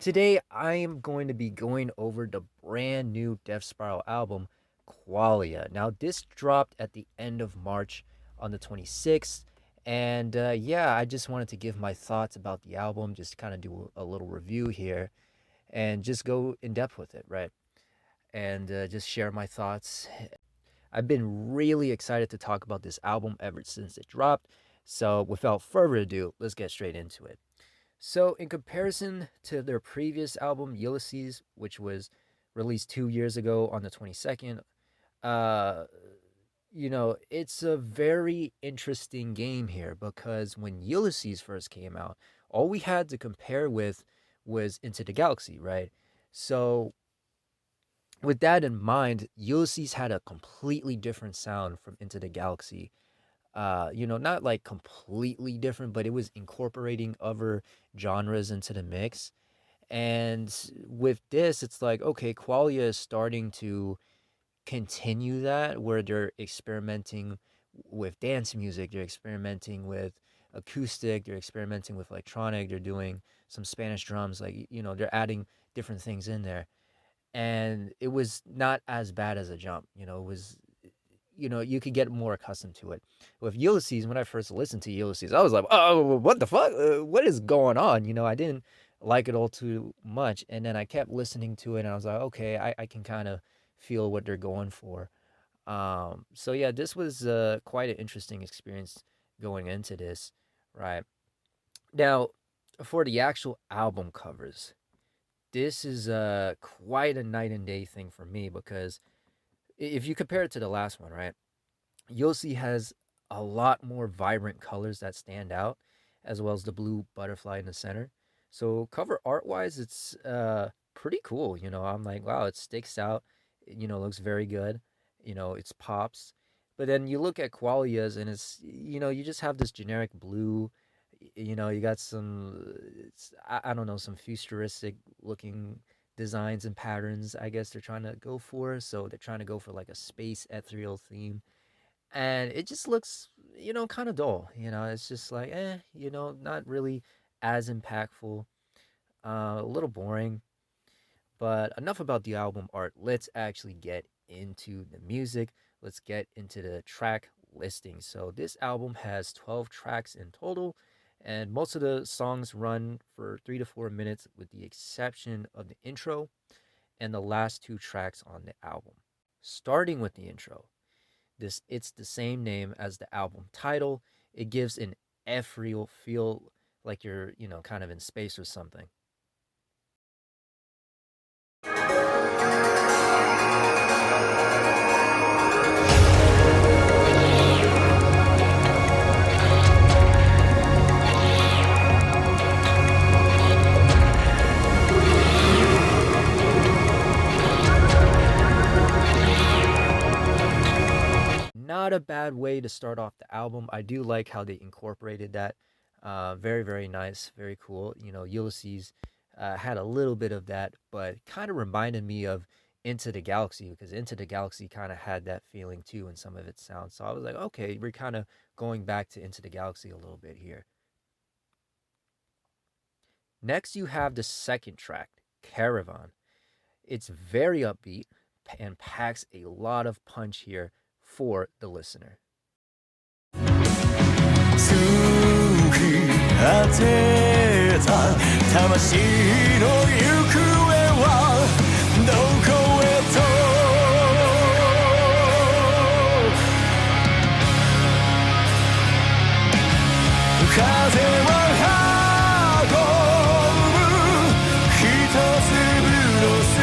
Today I am going to be going over the brand new defspiral album, QUALIA. Now, this dropped at the end of March on the 26th. And yeah, I just wanted to give my thoughts about the album, just kind of do a little review here and just go in depth with it, right? And just share my thoughts. I've been really excited to talk about this album ever since it dropped. So, without further ado, let's get straight into it. So, in comparison to their previous album, Ulysses, which was released 2 years ago on the 22nd, uh, it's a very interesting game here because when Ulysses first came out, all we had to compare with was Into the Galaxy, right? So, with that in mind, Ulysses had a completely different sound from Into the Galaxy. Not like completely different, but it was incorporating other genres into the mix. And with this, it's like, okay, Qualia is starting to continue that where they're experimenting with dance music, they're experimenting with acoustic, they're experimenting with electronic, they're doing some Spanish drums, like, they're adding different things in there. And it was not as bad as a jump, it was you could get more accustomed to it. With Ulysses, when I first listened to Ulysses, I was like, oh, what the fuck? What is going on? I didn't like it all too much. And then I kept listening to it and I was like, okay, I can kind of feel what they're going for. So yeah, this was quite an interesting experience going into this, right? Now, for the actual album covers, this is quite a night and day thing for me because if you compare it to the last one, right? Yossi has a lot more vibrant colors that stand out, as well as the blue butterfly in the center. So cover art wise, it's pretty cool. I'm like, wow, it sticks out. Looks very good. It's pops. But then you look at Qualia's and it's you just have this generic blue. You got some, I don't know, some futuristic looking designs and patterns. I guess they're trying to go for. So they're trying to go for like a space ethereal theme, and it just looks kind of dull. It's just like not really as impactful, a little boring. But enough about the album art. Let's actually get into the music. Let's get into the track listing. So this album has 12 tracks in total, and most of the songs run for 3 to 4 minutes with the exception of the intro and the last two tracks on the album. Starting with the intro, it's the same name as the album title. It gives an ethereal feel, like you're kind of in space or something. Not a bad way to start off the album. I do like how they incorporated that. Very, very nice. Very cool. Ulysses had a little bit of that, but kind of reminded me of Into the Galaxy because Into the Galaxy kind of had that feeling too in some of its sounds. So I was like, okay, we're kind of going back to Into the Galaxy a little bit here. Next, you have the second track, Caravan. It's very upbeat and packs a lot of punch here for the listener. 突き当てた魂の行方はどこへと風は運ぶ一粒の砂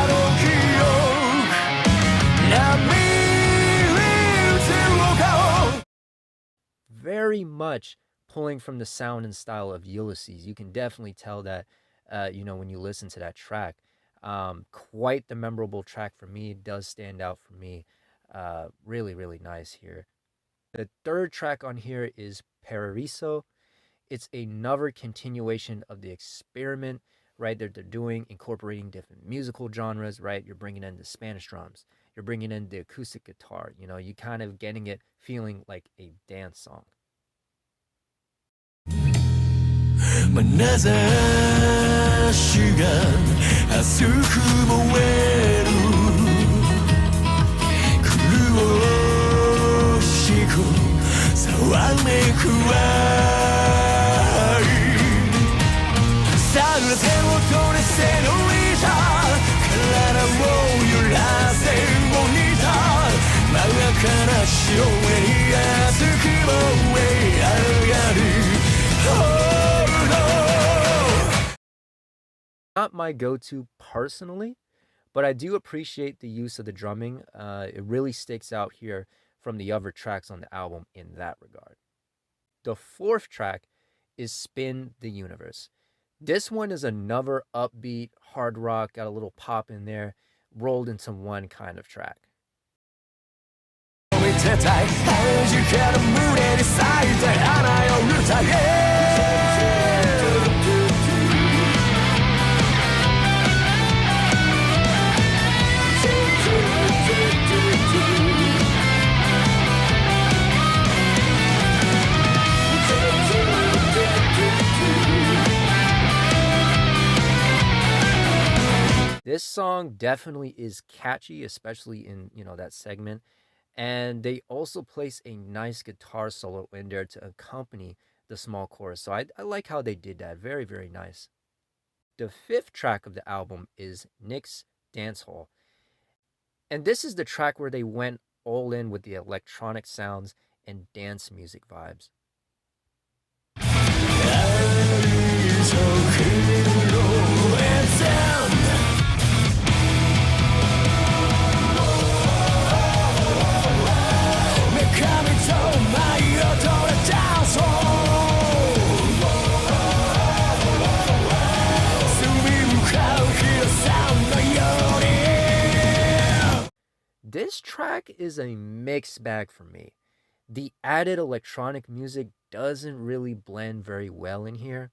の記憶波 Very much pulling from the sound and style of Ulysses. You can definitely tell that, when you listen to that track. Quite the memorable track for me. It does stand out for me. Really, really nice here. The third track on here is Paradiso. It's another continuation of the experiment, right, that they're doing, incorporating different musical genres, right? You're bringing in the Spanish drums. You're bringing in the acoustic guitar. You kind of getting it feeling like a dance song. 眼差しが熱く燃える苦しくざわめく愛さあ手を取りせのいた体を揺らせモニター真っ赤な白目に熱く燃え上がる Oh no Not my go-to personally, but I do appreciate the use of the drumming. It really sticks out here from the other tracks on the album in that regard. The fourth track is Spin the Universe. This one is another upbeat, hard rock, got a little pop in there, rolled into one kind of track. 見てたい弾ける胸に咲いた花を歌え This song definitely is catchy, especially in, that segment. And they also place a nice guitar solo in there to accompany the small chorus. So I like how they did that. Very, very nice. The fifth track of the album is Nick's Dance Hall. And this is the track where they went all in with the electronic sounds and dance music vibes. This track is a mixed bag for me. The added electronic music doesn't really blend very well in here.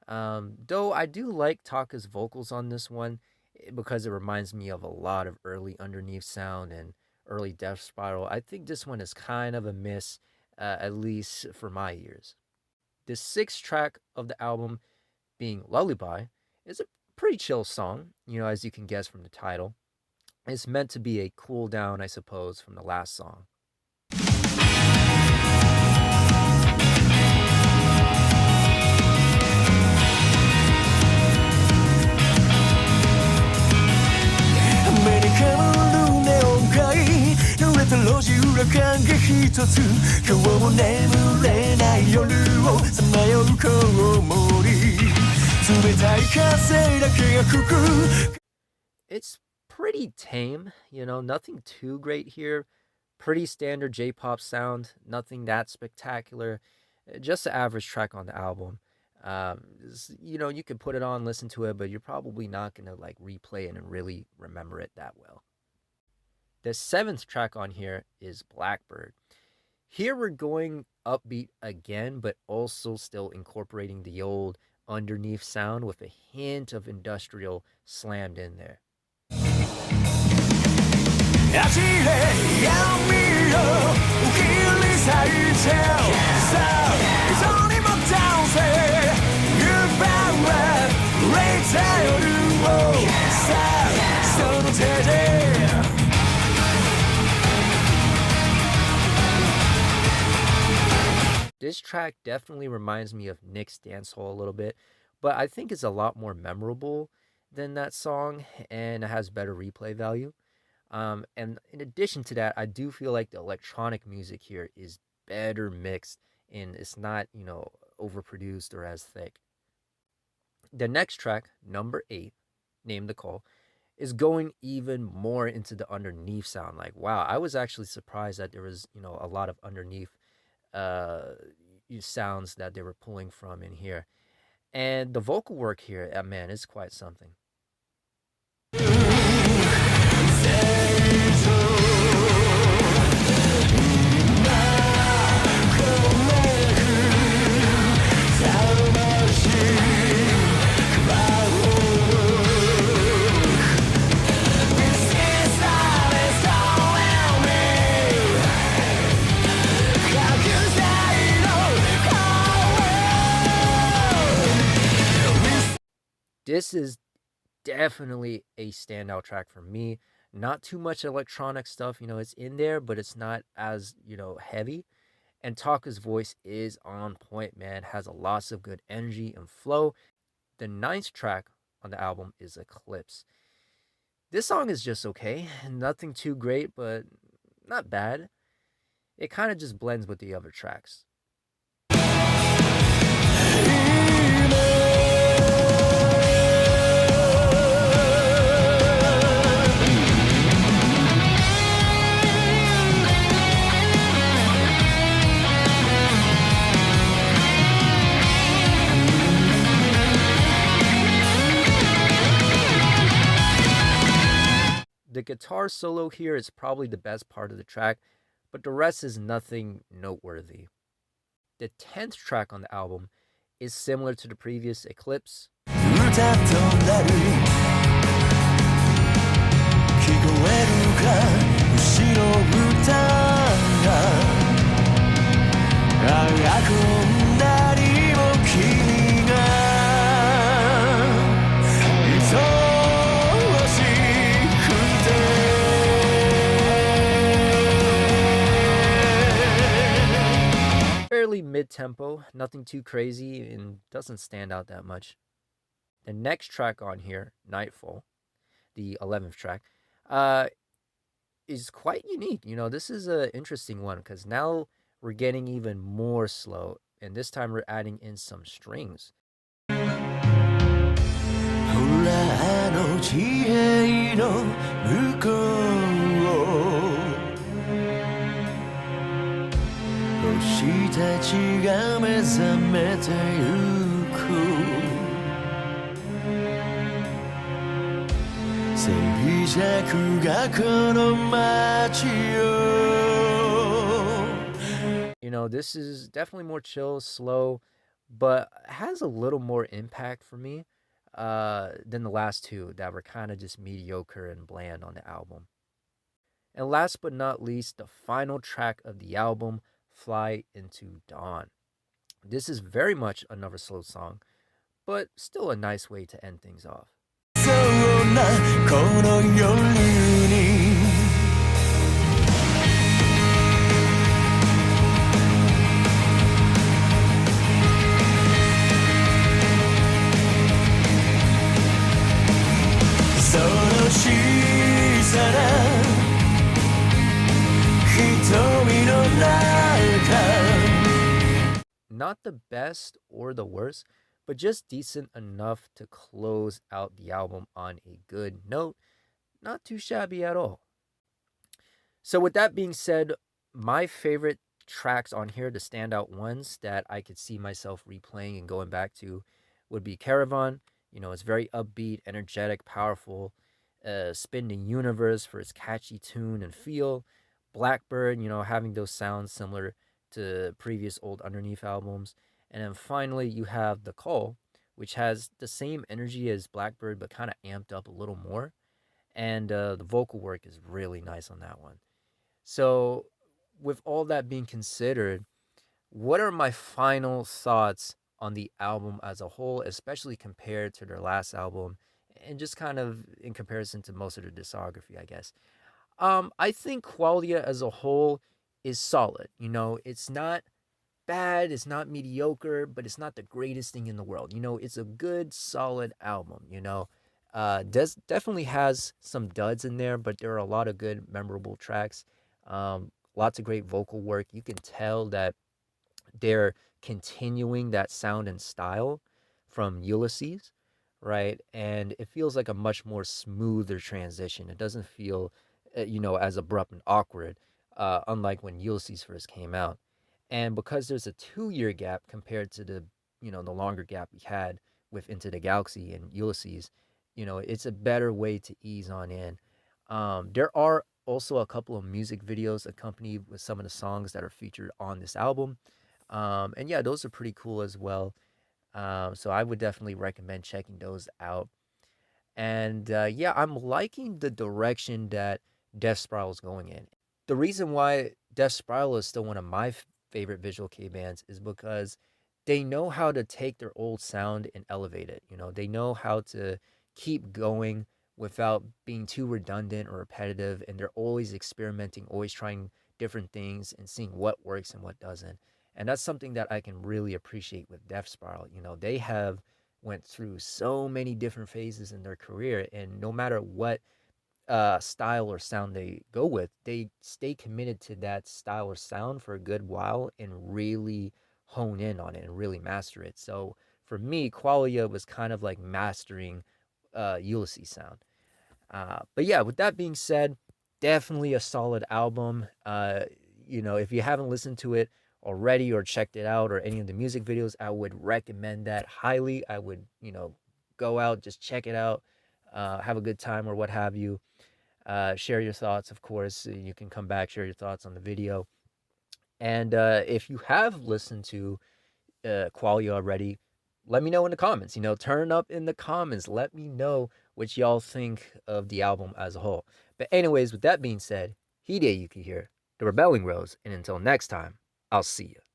Though I do like Taka's vocals on this one because it reminds me of a lot of early Underneath sound and early Death Spiral. I think this one is kind of a miss, at least for my ears. The sixth track of the album, being Lullaby, is a pretty chill song, as you can guess from the title. It's meant to be a cool down, I suppose, from the last song. 路地裏感が一つ今日も眠れない夜をさまようコウモリ冷たい風だけが吹く It's pretty tame, nothing too great here. Pretty standard J-pop sound, nothing that spectacular. Just an average track on the album. You could put it on, listen to it, but you're probably not gonna replay it and really remember it that well. The seventh track on here is Blackbird. Here we're going upbeat again, but also still incorporating the old Underneath sound with a hint of industrial slammed in there. This track definitely reminds me of Nick's Dance Hall a little bit, but I think it's a lot more memorable than that song, and it has better replay value. And in addition to that, I do feel like the electronic music here is better mixed, and it's not, overproduced or as thick. The next track, number 8, Name the Call, is going even more into the Underneath sound. Like, wow, I was actually surprised that there was, a lot of Underneath sounds that they were pulling from in here. And the vocal work here, man, is quite something. This is definitely a standout track for me. Not too much electronic stuff, it's in there, but it's not as, heavy. And Taka's voice is on point, man. Has a lots of good energy and flow. The ninth track on the album is Eclipse. This song is just okay. Nothing too great, but not bad. It kind of just blends with the other tracks. The guitar solo here is probably the best part of the track, but the rest is nothing noteworthy. The 10th track on the album is similar to the previous Eclipse. Fairly mid-tempo, nothing too crazy, and doesn't stand out that much. The next track on here, Nightfall, the 11th track, is quite unique. This is an interesting one because now we're getting even more slow, and this time we're adding in some strings. This is definitely more chill, slow, but has a little more impact for me than the last two that were kind of just mediocre and bland on the album. And last but not least, the final track of the album, Fly Into Dawn. This is very much another slow song, but still a nice way to end things off. Not the best or the worst, but just decent enough to close out the album on a good note. Not too shabby at all. So with that being said, my favorite tracks on here, the standout ones that I could see myself replaying and going back to, would be Caravan. It's very upbeat, energetic, powerful. Spin the Universe for its catchy tune and feel. Blackbird, having those sounds similar to previous old Underneath albums. And then finally, you have The Call, which has the same energy as Blackbird, but kind of amped up a little more. And the vocal work is really nice on that one. So, with all that being considered, what are my final thoughts on the album as a whole, especially compared to their last album, and just kind of in comparison to most of their discography, I guess? I think Qualia as a whole is solid. It's not bad, it's not mediocre, but it's not the greatest thing in the world. It's a good, solid album. Definitely has some duds in there, but there are a lot of good, memorable tracks. Lots of great vocal work. You can tell that they're continuing that sound and style from Ulysses, right? And it feels like a much more smoother transition. It doesn't feel, as abrupt and awkward, unlike when Ulysses first came out. And because there's a 2-year gap compared to the longer gap we had with Into the Galaxy and Ulysses, it's a better way to ease on in. There are also a couple of music videos accompanied with some of the songs that are featured on this album. And yeah, those are pretty cool as well. So I would definitely recommend checking those out. And yeah, I'm liking the direction that Death Spiral is going in. The reason why Death Spiral is still one of my favorite Visual K bands is because they know how to take their old sound and elevate it. They know how to keep going without being too redundant or repetitive, and they're always experimenting, always trying different things and seeing what works and what doesn't. And that's something that I can really appreciate with Death Spiral. You know, they have went through so many different phases in their career, and no matter what style or sound they go with, they stay committed to that style or sound for a good while and really hone in on it and really master it. So for me, Qualia was kind of like mastering Ulysses sound. But yeah, with that being said, definitely a solid album. You know, if you haven't listened to it already or checked it out or any of the music videos, I would recommend that highly. I would, you know, go out, just check it out, have a good time or what have you. Share your thoughts, of course. You can come back, share your thoughts on the video. And if you have listened to Qualia already, let me know in the comments. You know, turn up in the comments. Let me know what y'all think of the album as a whole. But anyways, with that being said, Hideyuki here, the Rebelling Rose, and until next time, I'll see you.